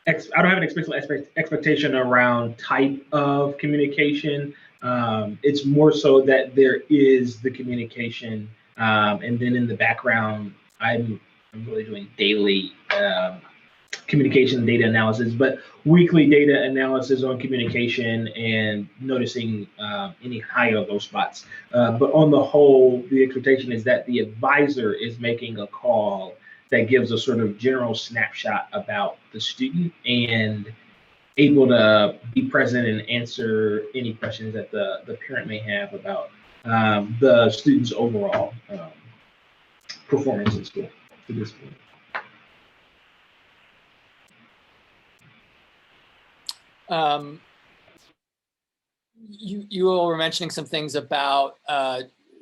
I don't have an explicit expectation around type of communication. It's more so that there is the communication. And then in the background, I'm really doing daily communication data analysis, but weekly data analysis on communication and noticing any higher of those spots. But on the whole, the expectation is that the advisor is making a call that gives a sort of general snapshot about the student and able to be present and answer any questions that the parent may have about the student's overall performance in school to this point. You all were mentioning some things about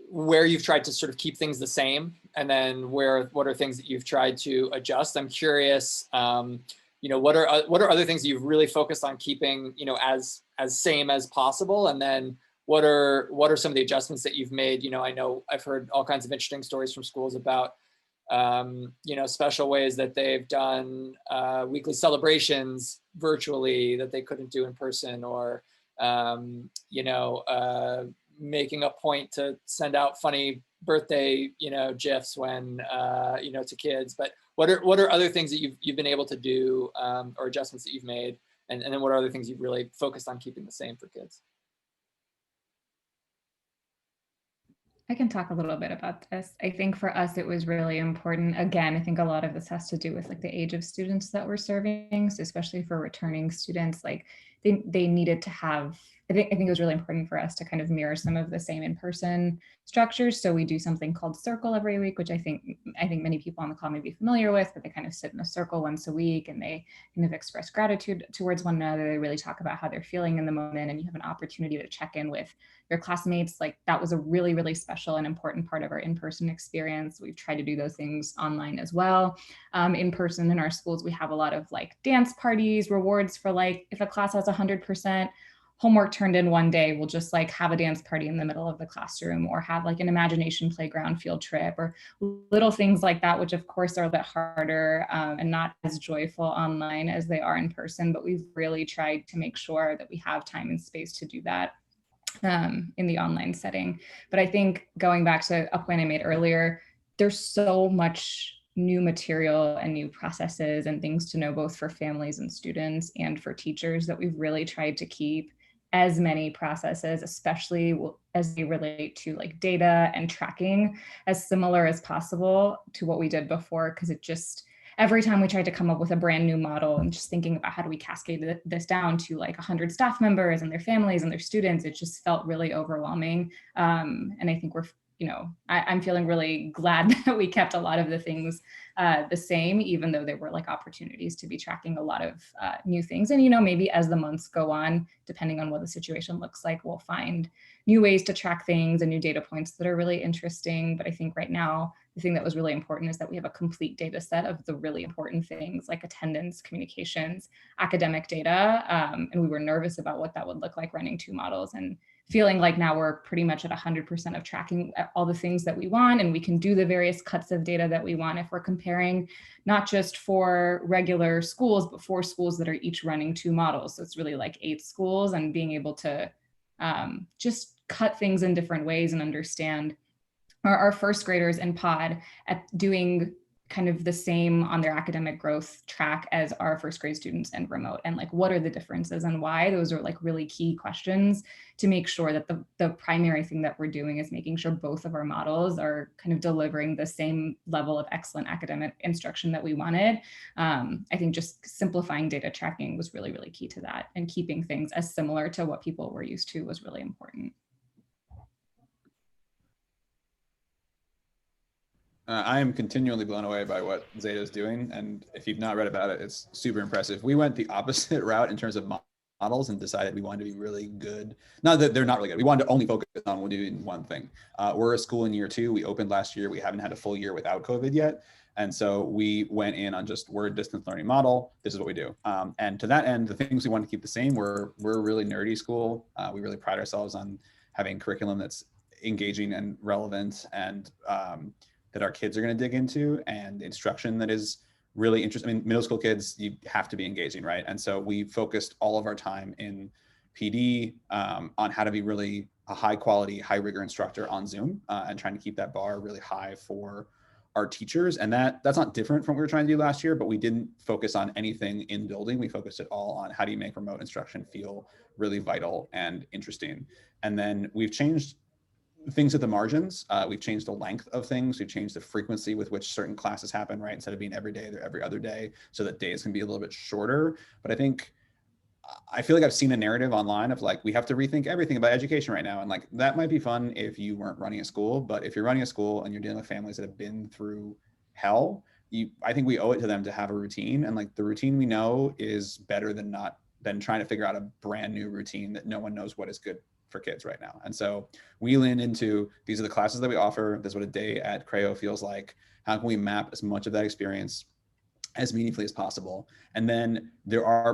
where you've tried to sort of keep things the same, and then what are things that you've tried to adjust. I'm curious, what are other things that you've really focused on keeping, as same as possible, and then what are some of the adjustments that you've made? I know I've heard all kinds of interesting stories from schools about special ways that they've done weekly celebrations virtually that they couldn't do in person, or making a point to send out funny birthday GIFs when to kids. But what are other things that you've been able to do, or adjustments that you've made, and then what are other things you've really focused on keeping the same for kids? I can talk a little bit about this. I think for us, it was really important. Again, I think a lot of this has to do with like the age of students that we're serving. So especially for returning students, like they needed to have, I think it was really important for us to kind of mirror some of the same in-person structures. So we do something called Circle every week, which I think many people on the call may be familiar with, but they kind of sit in a circle once a week and they kind of express gratitude towards one another. They really talk about how they're feeling in the moment, and you have an opportunity to check in with your classmates. Like that was a really, really special and important part of our in-person experience. We've tried to do those things online as well. In person in our schools, we have a lot of like dance parties, rewards for like, if a class has 100% homework turned in one day, we'll just like have a dance party in the middle of the classroom, or have like an imagination playground field trip, or little things like that, which of course are a bit harder and not as joyful online as they are in person. But we've really tried to make sure that we have time and space to do that in the online setting. But I think going back to a point I made earlier, there's so much new material and new processes and things to know, both for families and students and for teachers, that we've really tried to keep as many processes, especially as they relate to like data and tracking, as similar as possible to what we did before, because it just, every time we tried to come up with a brand new model and just thinking about how do we cascade this down to like 100 staff members and their families and their students, it just felt really overwhelming. And I think I'm feeling really glad that we kept a lot of the things the same, even though there were like opportunities to be tracking a lot of new things. And, maybe as the months go on, depending on what the situation looks like, we'll find new ways to track things and new data points that are really interesting. But I think right now, the thing that was really important is that we have a complete data set of the really important things like attendance, communications, academic data. And we were nervous about what that would look like running 2 models, and feeling like now we're pretty much at 100% of tracking all the things that we want, and we can do the various cuts of data that we want if we're comparing not just for regular schools, but for schools that are each running 2 models. So it's really like 8 schools, and being able to just cut things in different ways and understand our first graders in pod at doing kind of the same on their academic growth track as our first grade students in remote, and like what are the differences and why. Those are like really key questions to make sure that the primary thing that we're doing is making sure both of our models are kind of delivering the same level of excellent academic instruction that we wanted. I think just simplifying data tracking was really, really key to that, and keeping things as similar to what people were used to was really important. I am continually blown away by what Zeta is doing. And if you've not read about it, it's super impressive. We went the opposite route in terms of models and decided we wanted to be really good. Not that they're not really good. We wanted to only focus on doing one thing. We're a school in year 2. We opened last year. We haven't had a full year without COVID yet. And so we went in on just, we're a distance learning model. This is what we do. And to that end, the things we want to keep the same. We're a really nerdy school. We really pride ourselves on having curriculum that's engaging and relevant, and that our kids are going to dig into, and instruction that is really interesting. I mean, middle school kids, you have to be engaging, right? And so we focused all of our time in PD on how to be really a high quality, high rigor instructor on Zoom, and trying to keep that bar really high for our teachers. And that's not different from what we were trying to do last year, but we didn't focus on anything in building. We focused it all on how do you make remote instruction feel really vital and interesting. And then we've changed things at the margins. We've changed the length of things. We've changed the frequency with which certain classes happen, right? Instead of being every day, they're every other day, so that days can be a little bit shorter. But I feel like I've seen a narrative online of like, we have to rethink everything about education right now. And like, that might be fun if you weren't running a school, but if you're running a school and you're dealing with families that have been through hell, I think we owe it to them to have a routine. And like, the routine we know is better than trying to figure out a brand new routine that no one knows what is good for kids right now. And so we lean into, these are the classes that we offer. This is what a day at Creo feels like. How can we map as much of that experience as meaningfully as possible? And then I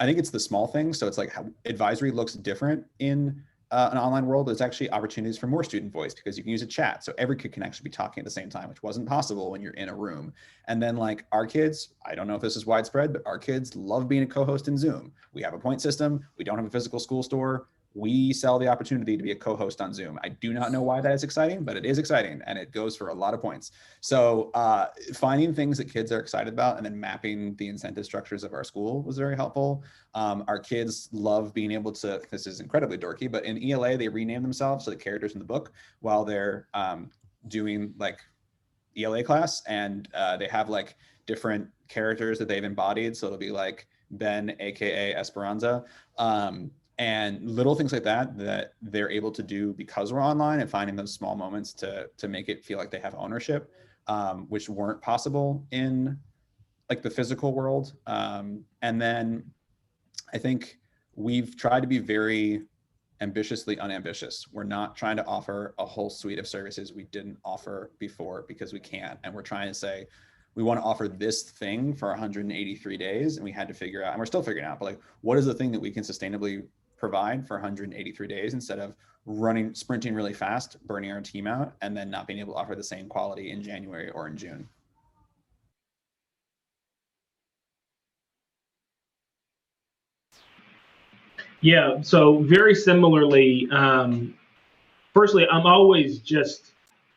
think it's the small things. So it's like how advisory looks different in an online world. There's actually opportunities for more student voice, because you can use a chat. So every kid can actually be talking at the same time, which wasn't possible when you're in a room. And then like our kids, I don't know if this is widespread, but our kids love being a co-host in Zoom. We have a point system. We don't have a physical school store. We sell the opportunity to be a co-host on Zoom. I do not know why that is exciting, but it is exciting, and it goes for a lot of points. So finding things that kids are excited about and then mapping the incentive structures of our school was very helpful. Our kids love being able to, this is incredibly dorky, but in ELA, they rename themselves to the characters in the book while they're doing like ELA class, and they have like different characters that they've embodied. So it'll be like Ben, AKA Esperanza. And little things like that they're able to do because we're online, and finding those small moments to make it feel like they have ownership, which weren't possible in like the physical world. And then I think we've tried to be very ambitiously unambitious. We're not trying to offer a whole suite of services we didn't offer before, because we can't. And we're trying to say, we want to offer this thing for 183 days. And we had to figure out, and we're still figuring out, but like, what is the thing that we can sustainably provide for 183 days instead of sprinting really fast, burning our team out, and then not being able to offer the same quality in January or in June. Yeah, so very similarly, firstly, I'm always just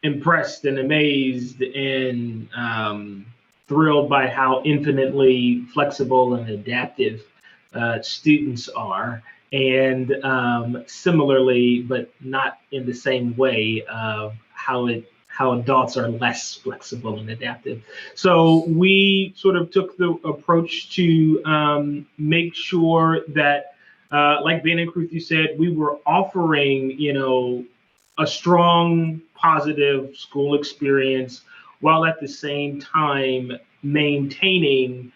impressed and amazed and thrilled by how infinitely flexible and adaptive students are. and similarly, but not in the same way, how adults are less flexible and adaptive. So we sort of took the approach to make sure that, like Ben and Kruthi said, we were offering, a strong, positive school experience while at the same time maintaining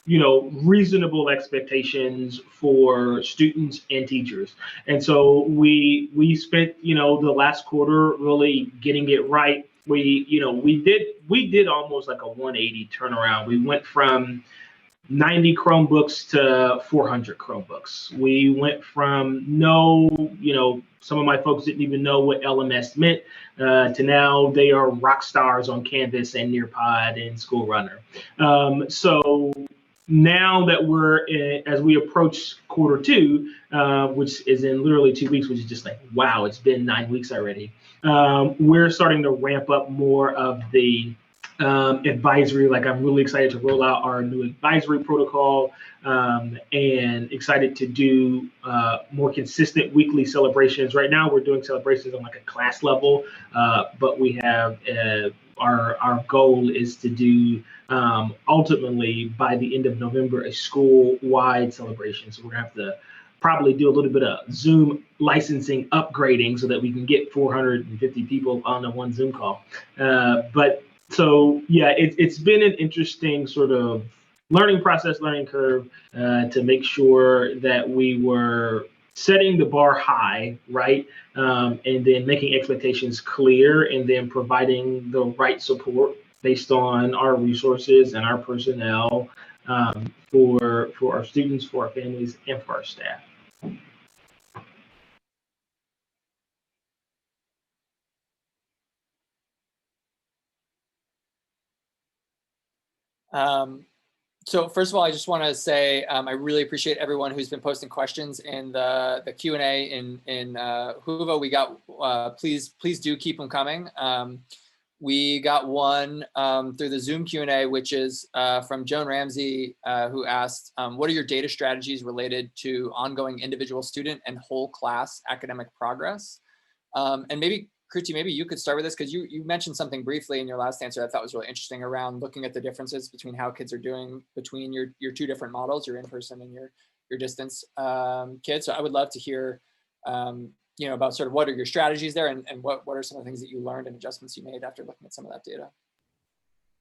reasonable expectations for students and teachers. And so we spent, the last quarter really getting it right. We did almost like a 180 turnaround. We went from 90 Chromebooks to 400 Chromebooks. We went from some of my folks didn't even know what LMS meant, to now they are rock stars on Canvas and Nearpod and School Runner. So now that as we approach quarter two, which is in literally 2 weeks, which is just like, wow, it's been 9 weeks already. We're starting to ramp up more of the advisory. Like, I'm really excited to roll out our new advisory protocol, and excited to do more consistent weekly celebrations. Right now, we're doing celebrations on like a class level, but we have our goal is to do ultimately by the end of November a school-wide celebration. So we're gonna have to probably do a little bit of Zoom licensing upgrading so that we can get 450 people on a one Zoom call. So yeah, it's been an interesting sort of learning curve, to make sure that we were setting the bar high, right? And then making expectations clear, and then providing the right support based on our resources and our personnel, for our students, for our families, and for our staff. So first of all, I just want to say I really appreciate everyone who's been posting questions in the Q&A in Whova. We got please do keep them coming. We got one through the Zoom Q&A, which is from Joan Ramsey, who asked, what are your data strategies related to ongoing individual student and whole class academic progress? And maybe, Kruti, maybe you could start with this, because you mentioned something briefly in your last answer I thought was really interesting around looking at the differences between how kids are doing between your two different models, your in-person and your distance kids. So I would love to hear about sort of what are your strategies there, and what are some of the things that you learned and adjustments you made after looking at some of that data?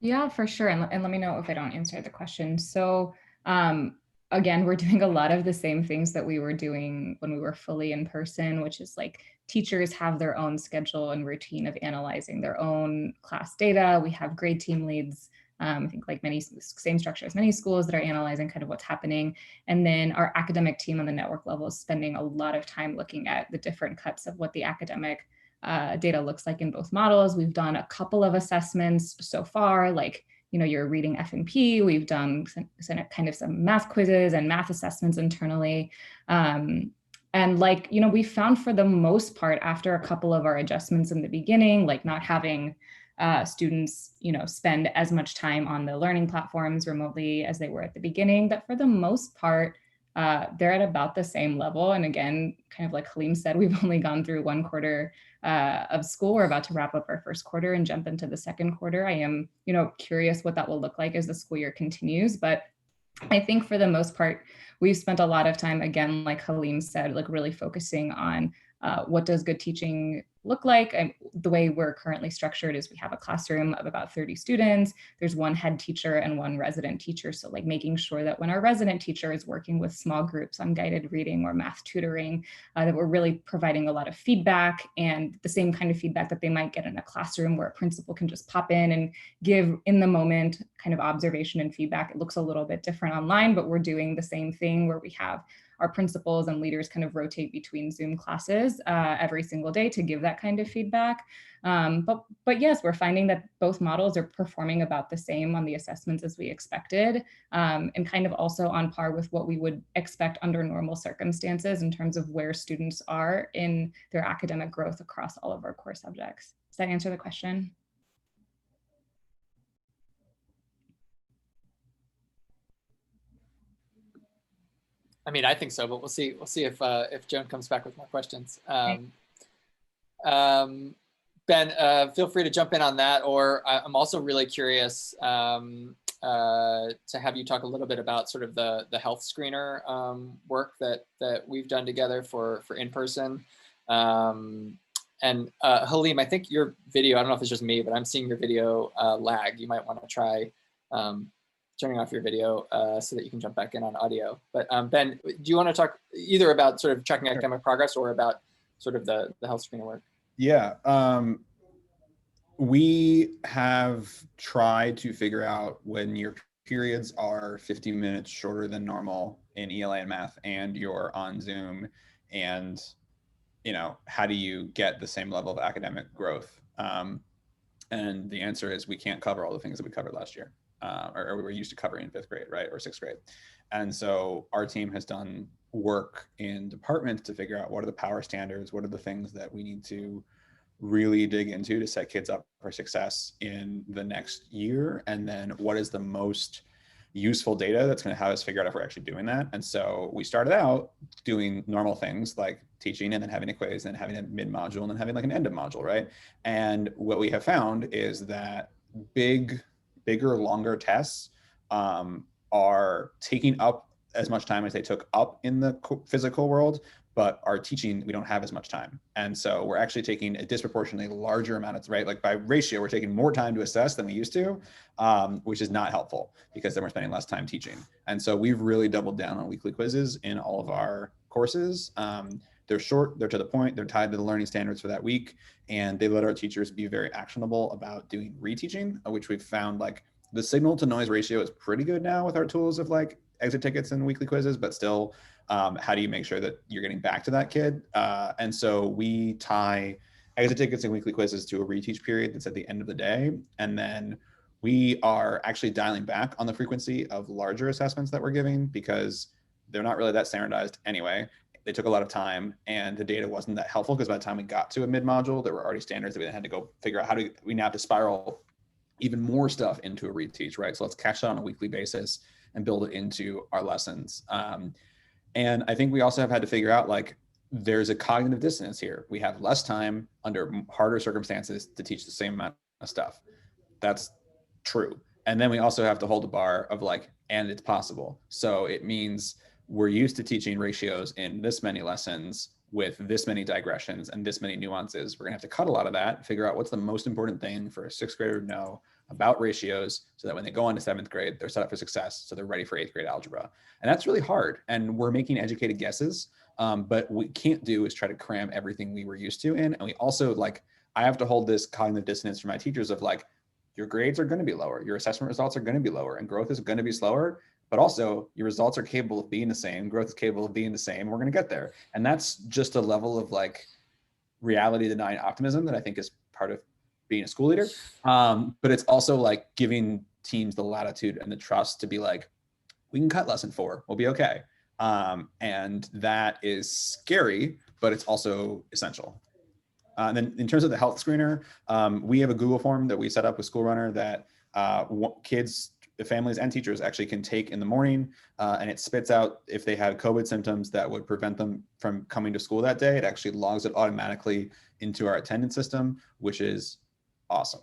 Yeah, for sure. And let me know if I don't answer the question. So again, we're doing a lot of the same things that we were doing when we were fully in person, which is like teachers have their own schedule and routine of analyzing their own class data. We have grade team leads, I think like same structure as many schools, that are analyzing kind of what's happening. And then our academic team on the network level is spending a lot of time looking at the different cuts of what the academic data looks like in both models. We've done a couple of assessments so far, like your reading F&P. We've done kind of some math quizzes and math assessments internally. And we found for the most part, after a couple of our adjustments in the beginning, like not having students, spend as much time on the learning platforms remotely as they were at the beginning, that for the most part, they're at about the same level. And again, kind of like Halim said, we've only gone through one quarter of school. We're about to wrap up our first quarter and jump into the second quarter. I am, curious what that will look like as the school year continues. But I think for the most part, we've spent a lot of time, again, like Halim said, like really focusing on what does good teaching look like. And the way we're currently structured is we have a classroom of about 30 students. There's one head teacher and one resident teacher. So like making sure that when our resident teacher is working with small groups on guided reading or math tutoring, that we're really providing a lot of feedback, and the same kind of feedback that they might get in a classroom where a principal can just pop in and give in the moment kind of observation and feedback. It looks a little bit different online, but we're doing the same thing where we have our principals and leaders kind of rotate between Zoom classes every single day to give that kind of feedback. But yes, we're finding that both models are performing about the same on the assessments as we expected, and kind of also on par with what we would expect under normal circumstances in terms of where students are in their academic growth across all of our core subjects. Does that answer the question? I mean, I think so, but we'll see. We'll see if Joan comes back with more questions. Ben, feel free to jump in on that, or I'm also really curious to have you talk a little bit about sort of the health screener work that we've done together for in-person. And Halim, I think your video, I don't know if it's just me, but I'm seeing your video lag. You might want to try turning off your video so that you can jump back in on audio. But Ben, do you want to talk either about sort of tracking academic progress or about sort of the health screener work? Yeah. We have tried to figure out when your periods are 50 minutes shorter than normal in ELA and math and you're on Zoom, and how do you get the same level of academic growth? And the answer is we can't cover all the things that we covered last year, or we were used to covering in 5th grade, right, or 6th grade. And so our team has done work in departments to figure out what are the power standards, what are the things that we need to really dig into to set kids up for success in the next year, and then what is the most useful data that's going to have us figure out if we're actually doing that. And so we started out doing normal things like teaching and then having a quiz and having a mid-module and then having like an end of module, right? And what we have found is that bigger, longer tests are taking up as much time as they took up in the physical world, but our teaching, we don't have as much time. And so we're actually taking a disproportionately larger amount of, right? Like by ratio, we're taking more time to assess than we used to, which is not helpful because then we're spending less time teaching. And so we've really doubled down on weekly quizzes in all of our courses. They're short, they're to the point, they're tied to the learning standards for that week. And they let our teachers be very actionable about doing reteaching, which we've found like the signal to noise ratio is pretty good now with our tools of like exit tickets and weekly quizzes, but still, how do you make sure that you're getting back to that kid? And so we tie exit tickets and weekly quizzes to a reteach period that's at the end of the day. And then we are actually dialing back on the frequency of larger assessments that we're giving because they're not really that standardized anyway. They took a lot of time and the data wasn't that helpful because by the time we got to a mid-module, there were already standards that we then had to go figure out how do we now have to spiral even more stuff into a reteach, right? So let's catch that on a weekly basis and build it into our lessons. And I think we also have had to figure out like there's a cognitive dissonance here. We have less time under harder circumstances to teach the same amount of stuff. That's true. And then we also have to hold a bar of like, and it's possible. So it means we're used to teaching ratios in this many lessons with this many digressions and this many nuances. We're gonna have to cut a lot of that, figure out what's the most important thing for a 6th grader to know about ratios so that when they go on to 7th grade, they're set up for success. So they're ready for 8th grade algebra. And that's really hard. And we're making educated guesses. But what we can't do is try to cram everything we were used to in. And we also like, I have to hold this cognitive dissonance for my teachers of like, your grades are gonna be lower. Your assessment results are gonna be lower and growth is gonna be slower, but also your results are capable of being the same. Growth is capable of being the same. We're gonna get there. And that's just a level of like reality denying optimism that I think is part of being a school leader. But it's also like giving teams the latitude and the trust to be like, we can cut lesson 4, we'll be okay. And that is scary, but it's also essential. And then in terms of the health screener, we have a Google form that we set up with School Runner that kids, the families and teachers actually can take in the morning, and it spits out if they had COVID symptoms that would prevent them from coming to school that day. It actually logs it automatically into our attendance system, which is awesome.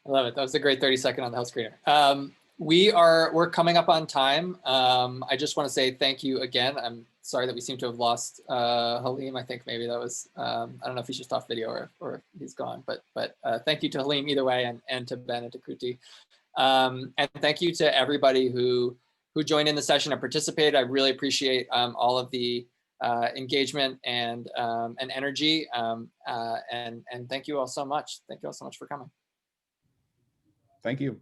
I love it. That was a great 30-second on the health screener. We're coming up on time. I just want to say thank you again. I'm sorry that we seem to have lost Halim. I think maybe that was, I don't know if he's just off video or he's gone, but thank you to Halim either way, and to Ben and to Kruti. And thank you to everybody who joined in the session and participated. I really appreciate all of the engagement and energy. And thank you all so much. Thank you all so much for coming. Thank you.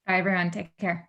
Bye, everyone. Take care.